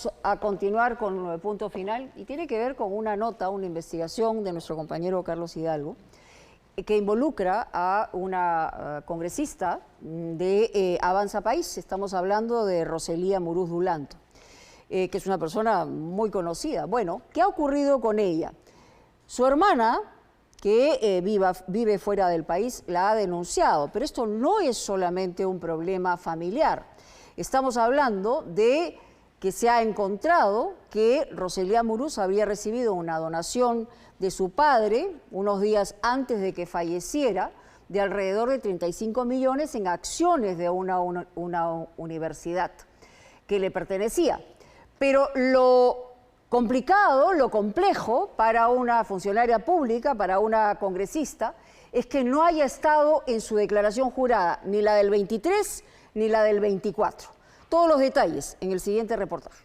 Vamos a continuar con el punto final y tiene que ver con una nota, una investigación de nuestro compañero Carlos Hidalgo que involucra a una congresista de Avanza País. Estamos hablando de Roselía Amuruz Dulanto, que es una persona muy conocida. Bueno, ¿qué ha ocurrido con ella? Su hermana, que vive fuera del país, la ha denunciado, pero esto no es solamente un problema familiar. Estamos hablando de que se ha encontrado que Roselía Amuruz había recibido una donación de su padre unos días antes de que falleciera, de alrededor de 35 millones en acciones de una universidad que le pertenecía. Pero lo complicado, lo complejo para una funcionaria pública, para una congresista, es que no haya estado en su declaración jurada ni la del 23 ni la del 24. Todos los detalles en el siguiente reportaje.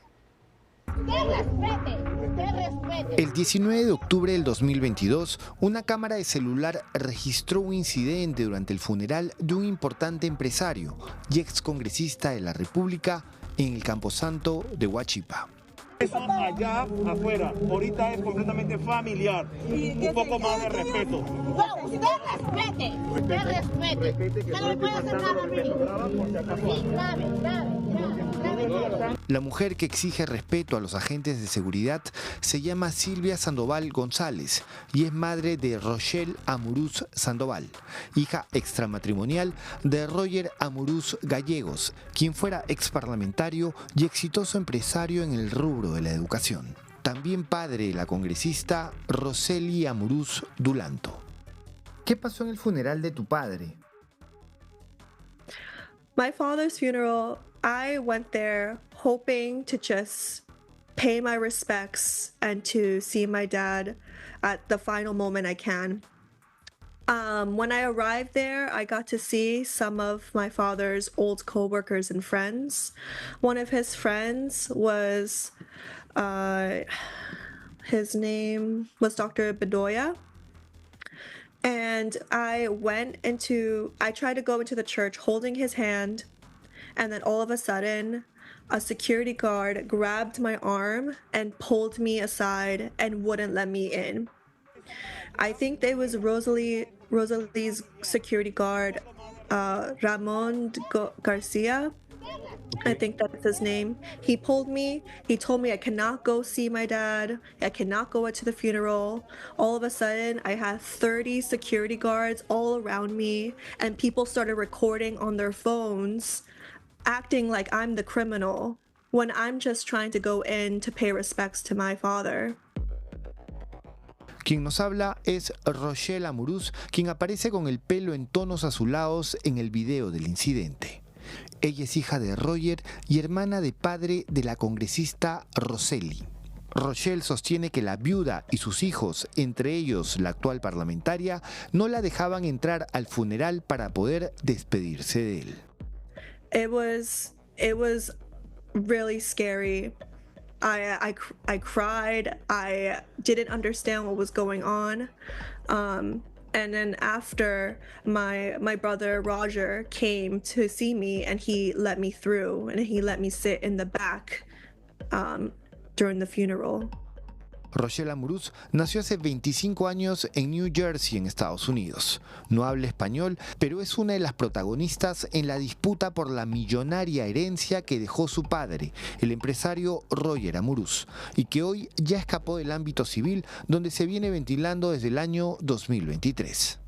El 19 de octubre del 2022, una cámara de celular registró un incidente durante el funeral de un importante empresario y excongresista de la República en el Camposanto de Huachipa. Eso allá afuera, ahorita es completamente familiar. Un poco más de respeto. No, usted respete. No le puede hacer nada a mí. Sí, grave. La mujer que exige respeto a los agentes de seguridad se llama Silvia Sandoval González y es madre de Rochelle Amuruz Sandoval, hija extramatrimonial de Roger Amuruz Gallegos, quien fuera exparlamentario y exitoso empresario en el rubro de la educación. También padre de la congresista Roselía Amuruz Dulanto. ¿Qué pasó en el funeral de tu padre? My father's funeral, I went there hoping to just pay my respects and to see my dad at the final moment I can. When I arrived there, I got to see some of my father's old co-workers and friends. One of his friends was, his name was Dr. Bedoya. And I tried to go into the church holding his hand, and then all of a sudden, a security guard grabbed my arm and pulled me aside and wouldn't let me in. I think it was Rosalie's security guard, Ramon Garcia. I think that's his name. He pulled me. He told me I cannot go see my dad. I cannot go to the funeral. All of a sudden, I had 30 security guards all around me, and people started recording on their phones, acting like I'm the criminal, when I'm just trying to go in to pay respects to my father. Quien nos habla es Rochelle Amuruz, quien aparece con el pelo en tonos azulados en el video del incidente. Ella es hija de Roger y hermana de padre de la congresista Roseli. Rochelle sostiene que la viuda y sus hijos, entre ellos la actual parlamentaria, no la dejaban entrar al funeral para poder despedirse de él. It was really scary. I cried. I didn't understand what was going on. And then after, my brother Roger came to see me, and he let me through, and he let me sit in the back during the funeral. Rochelle Amuruz nació hace 25 años en New Jersey, en Estados Unidos. No habla español, pero es una de las protagonistas en la disputa por la millonaria herencia que dejó su padre, el empresario Roger Amuruz, y que hoy ya escapó del ámbito civil, donde se viene ventilando desde el año 2023.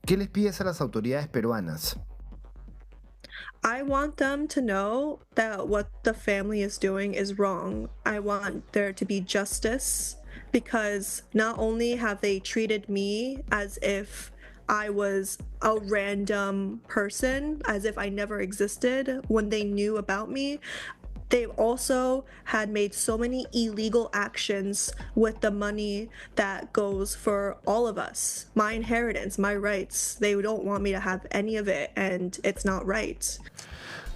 ¿Qué les pides a las autoridades peruanas? I want them to know that what the family is doing is wrong. I want there to be justice, because not only have they treated me as if I was a random person, as if I never existed when they knew about me, they've also had made so many illegal actions with the money that goes for all of us. My inheritance, my rights. They don't want me to have any of it, and it's not right.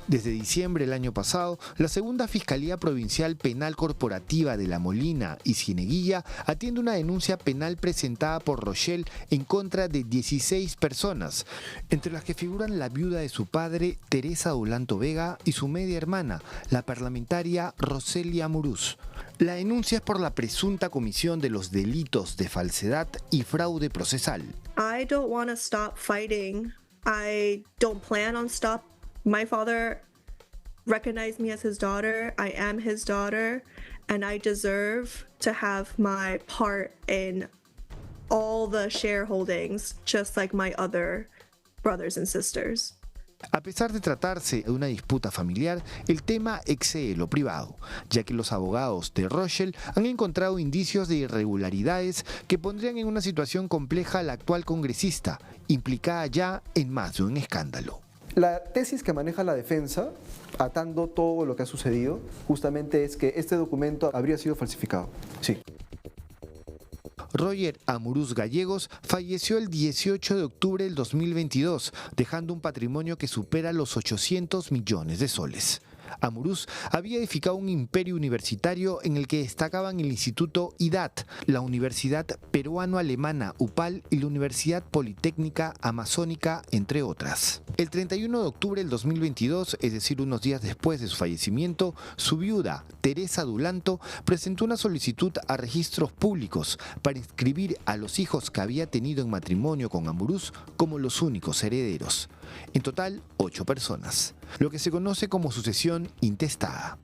Desde diciembre del año pasado, la segunda Fiscalía Provincial Penal Corporativa de La Molina y Cieneguilla atiende una denuncia penal presentada por Rochelle en contra de 16 personas, entre las que figuran la viuda de su padre, Teresa Dulanto Vega, y su media hermana, la parlamentaria Rosely Amuruz. La denuncia es por la presunta comisión de los delitos de falsedad y fraude procesal. I don't want to stop fighting. I don't plan on stop. My father recognized me as his daughter. I am his daughter, and I deserve to have my part in all the shareholdings, just like my other brothers and sisters. A pesar de tratarse de una disputa familiar, el tema excede lo privado, ya que los abogados de Rochelle han encontrado indicios de irregularidades que pondrían en una situación compleja a la actual congresista, implicada ya en más de un escándalo. La tesis que maneja la defensa, atando todo lo que ha sucedido, justamente es que este documento habría sido falsificado. Sí. Roger Amuruz Gallegos falleció el 18 de octubre del 2022, dejando un patrimonio que supera los 800 millones de soles. Amuruz había edificado un imperio universitario en el que destacaban el Instituto IDAT, la Universidad Peruano-Alemana UPAL y la Universidad Politécnica Amazónica, entre otras. El 31 de octubre del 2022, es decir, unos días después de su fallecimiento, su viuda, Teresa Dulanto, presentó una solicitud a registros públicos para inscribir a los hijos que había tenido en matrimonio con Amuruz como los únicos herederos. En total, 8 personas, lo que se conoce como sucesión intestada.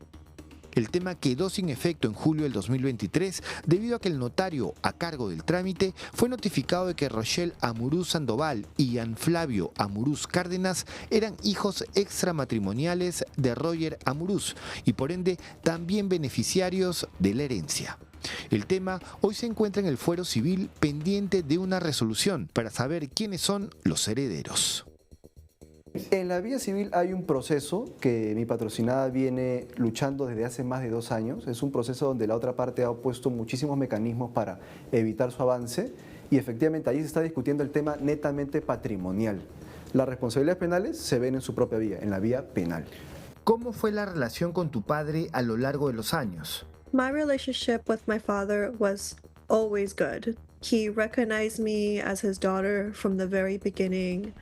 El tema quedó sin efecto en julio del 2023 debido a que el notario a cargo del trámite fue notificado de que Rochelle Amuruz Sandoval y Ian Flavio Amuruz Cárdenas eran hijos extramatrimoniales de Roger Amuruz y por ende también beneficiarios de la herencia. El tema hoy se encuentra en el fuero civil pendiente de una resolución para saber quiénes son los herederos. En la vía civil hay un proceso que mi patrocinada viene luchando desde hace más de 2 años. Es un proceso donde la otra parte ha opuesto muchísimos mecanismos para evitar su avance y efectivamente ahí se está discutiendo el tema netamente patrimonial. Las responsabilidades penales se ven en su propia vía, en la vía penal. ¿Cómo fue la relación con tu padre a lo largo de los años? My relationship with my father was always good. He recognized me as his daughter from the very beginning.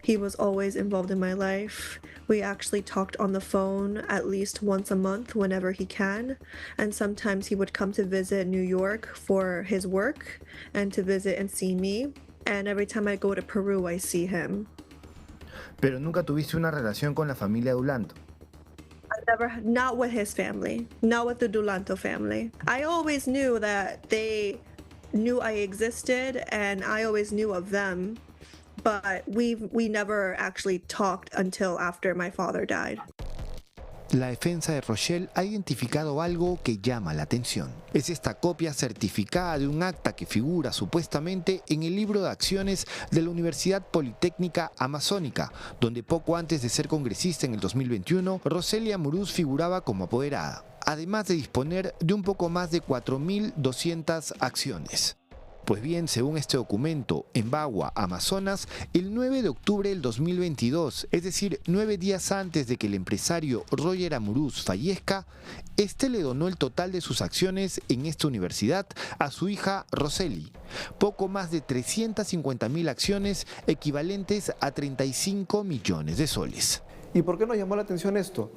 He was always involved in my life. We actually talked on the phone at least once a month whenever he can. And sometimes he would come to visit New York for his work and to visit and see me. And every time I go to Peru, I see him. Pero nunca tuviste una relación con la familia Dulanto. Not with his family, not with the Dulanto family. I always knew that they knew I existed and I always knew of them, but we never actually talked until after my father died. La defensa de Rochelle ha identificado algo que llama la atención. Es esta copia certificada de un acta que figura supuestamente en el libro de acciones de la Universidad Politécnica Amazónica, donde poco antes de ser congresista en el 2021, Rosely Amuruz figuraba como apoderada, además de disponer de un poco más de 4.200 acciones. Pues bien, según este documento, en Bagua, Amazonas, el 9 de octubre del 2022, es decir, 9 días antes de que el empresario Roger Amuruz fallezca, este le donó el total de sus acciones en esta universidad a su hija Rosely, poco más de 350.000 acciones equivalentes a 35 millones de soles. ¿Y por qué nos llamó la atención esto?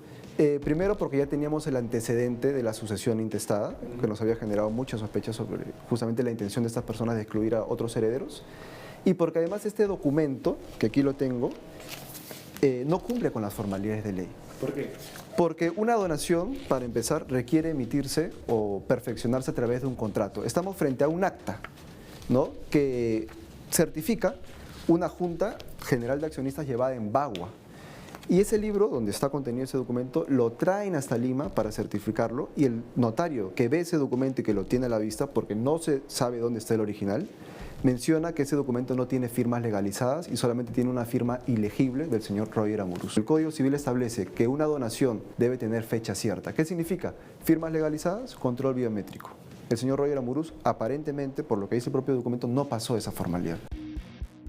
Primero porque ya teníamos el antecedente de la sucesión intestada, que nos había generado muchas sospechas sobre justamente la intención de estas personas de excluir a otros herederos, y porque además este documento, que aquí lo tengo, no cumple con las formalidades de ley. ¿Por qué? Porque una donación, para empezar, requiere emitirse o perfeccionarse a través de un contrato. Estamos frente a un acta, ¿no?, que certifica una Junta General de Accionistas llevada en Bagua. Y ese libro, donde está contenido ese documento, lo traen hasta Lima para certificarlo y el notario que ve ese documento y que lo tiene a la vista, porque no se sabe dónde está el original, menciona que ese documento no tiene firmas legalizadas y solamente tiene una firma ilegible del señor Roger Amuruz. El Código Civil establece que una donación debe tener fecha cierta. ¿Qué significa? Firmas legalizadas, control biométrico. El señor Roger Amuruz, aparentemente, por lo que dice el propio documento, no pasó esa formalidad.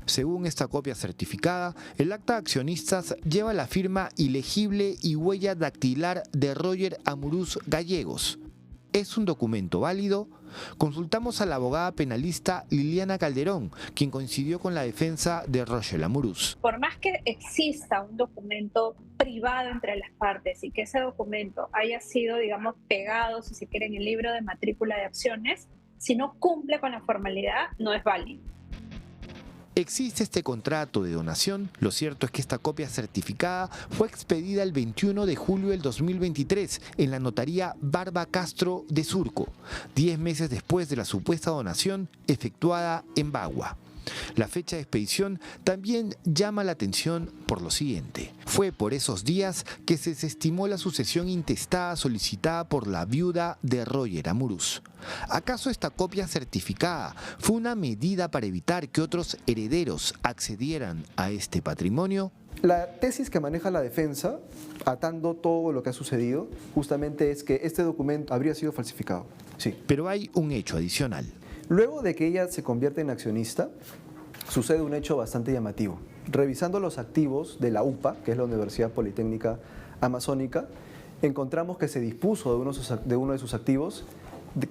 Según esta copia certificada, el acta de accionistas lleva la firma ilegible y huella dactilar de Roger Amuruz Gallegos. ¿Es un documento válido? Consultamos a la abogada penalista Liliana Calderón, quien coincidió con la defensa de Roger Amuruz. Por más que exista un documento privado entre las partes y que ese documento haya sido, digamos, pegado, si se quiere, en el libro de matrícula de acciones, si no cumple con la formalidad, no es válido. Existe este contrato de donación. Lo cierto es que esta copia certificada fue expedida el 21 de julio del 2023 en la notaría Barba Castro de Surco, 10 meses después de la supuesta donación efectuada en Bagua. La fecha de expedición también llama la atención por lo siguiente. Fue por esos días que se desestimó la sucesión intestada solicitada por la viuda de Roger Amuruz. ¿Acaso esta copia certificada fue una medida para evitar que otros herederos accedieran a este patrimonio? La tesis que maneja la defensa, atando todo lo que ha sucedido, justamente es que este documento habría sido falsificado. Sí. Pero hay un hecho adicional. Luego de que ella se convierte en accionista, sucede un hecho bastante llamativo. Revisando los activos de la UPA, que es la Universidad Politécnica Amazónica, encontramos que se dispuso de uno de sus activos,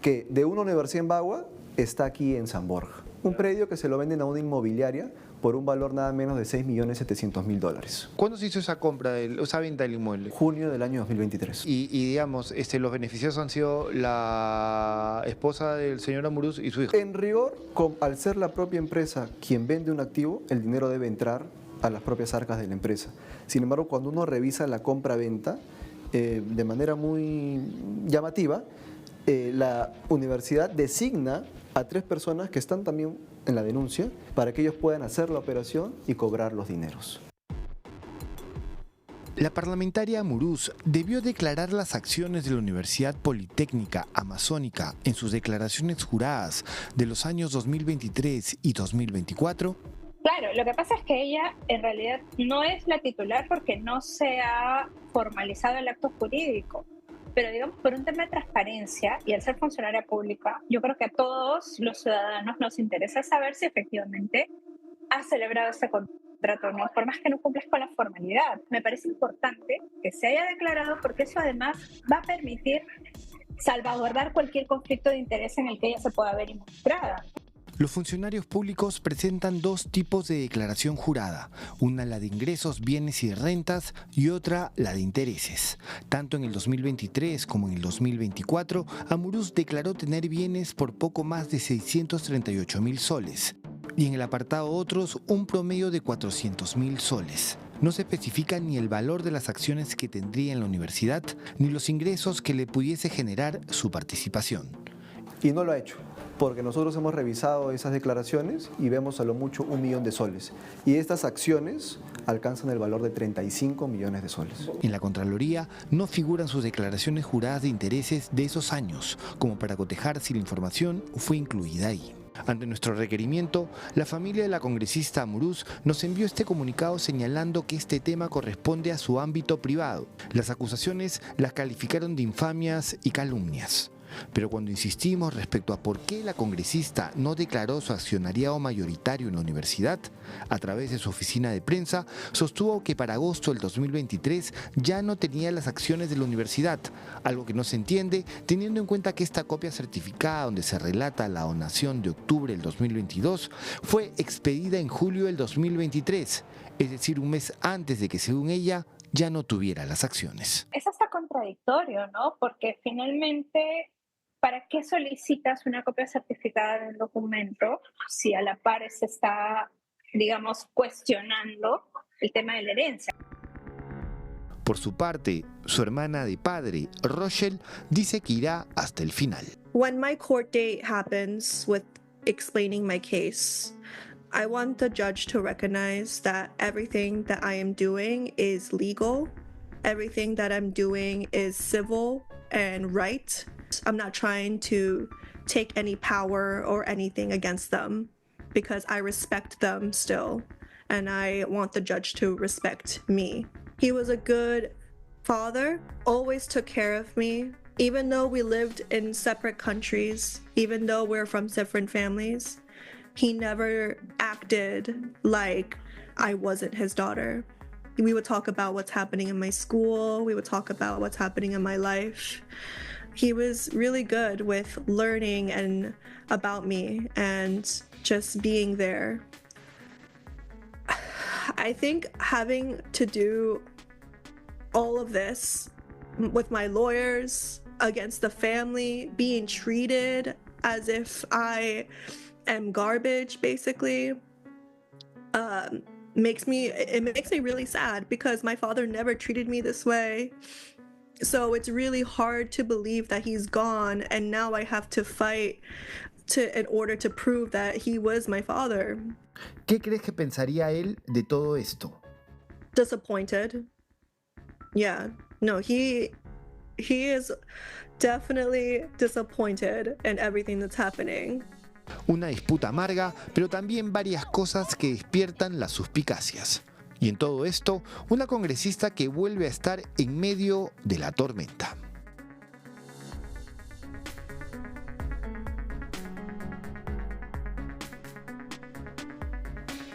que de una universidad en Bagua está aquí en San Borja. Un predio que se lo venden a una inmobiliaria por un valor nada menos de $6.700.000. ¿Cuándo se hizo esa compra, esa venta del inmueble? Junio del año 2023. Y digamos, los beneficiarios han sido la esposa del señor Amuruz y su hijo. En rigor, al ser la propia empresa quien vende un activo, el dinero debe entrar a las propias arcas de la empresa. Sin embargo, cuando uno revisa la compra-venta, de manera muy llamativa, la universidad designa a 3 personas que están también en la denuncia para que ellos puedan hacer la operación y cobrar los dineros. La parlamentaria Amuruz debió declarar las acciones de la Universidad Politécnica Amazónica en sus declaraciones juradas de los años 2023 y 2024. Claro, lo que pasa es que ella en realidad no es la titular porque no se ha formalizado el acto jurídico. Pero digamos, por un tema de transparencia y al ser funcionaria pública, yo creo que a todos los ciudadanos nos interesa saber si efectivamente ha celebrado este contrato o no, por más que no cumplas con la formalidad. Me parece importante que se haya declarado porque eso además va a permitir salvaguardar cualquier conflicto de interés en el que ella se pueda ver involucrada. Los funcionarios públicos presentan 2 tipos de declaración jurada, una la de ingresos, bienes y rentas y otra la de intereses. Tanto en el 2023 como en el 2024, Amuruz declaró tener bienes por poco más de 638.000 soles y en el apartado otros un promedio de 400.000 soles. No se especifica ni el valor de las acciones que tendría en la universidad ni los ingresos que le pudiese generar su participación. Y no lo ha hecho, porque nosotros hemos revisado esas declaraciones y vemos a lo mucho 1 millón de soles. Y estas acciones alcanzan el valor de 35 millones de soles. En la Contraloría no figuran sus declaraciones juradas de intereses de esos años, como para cotejar si la información fue incluida ahí. Ante nuestro requerimiento, la familia de la congresista Amuruz nos envió este comunicado señalando que este tema corresponde a su ámbito privado. Las acusaciones las calificaron de infamias y calumnias. Pero cuando insistimos respecto a por qué la congresista no declaró su accionariado mayoritario en la universidad, a través de su oficina de prensa, sostuvo que para agosto del 2023 ya no tenía las acciones de la universidad, algo que no se entiende teniendo en cuenta que esta copia certificada donde se relata la donación de octubre del 2022 fue expedida en julio del 2023, es decir, un mes antes de que, según ella, ya no tuviera las acciones. Es hasta contradictorio, ¿no? Porque finalmente, ¿para qué solicitas una copia certificada de un documento si a la par se está, digamos, cuestionando el tema de la herencia? Por su parte, su hermana de padre, Rochelle, dice que irá hasta el final. When my court date happens with explaining my case, I want the judge to recognize that everything that I am doing is legal. Everything that I'm doing is civil and right. I'm not trying to take any power or anything against them because I respect them still, and I want the judge to respect me. He was a good father, always took care of me. Even though we lived in separate countries, even though we're from different families, he never acted like I wasn't his daughter. We would talk about what's happening in my school. We would talk about what's happening in my life. He was really good with learning and about me and just being there. I think having to do all of this with my lawyers, against the family, being treated as if I am garbage, basically, makes me really sad because my father never treated me this way. So it's really hard to believe that he's gone and now I have to fight in order to prove that he was my father. ¿Qué crees que pensaría él de todo esto? Disappointed. Yeah. No, he is definitely disappointed in everything that's happening. Una disputa amarga, pero también varias cosas que despiertan las suspicacias. Y en todo esto, una congresista que vuelve a estar en medio de la tormenta.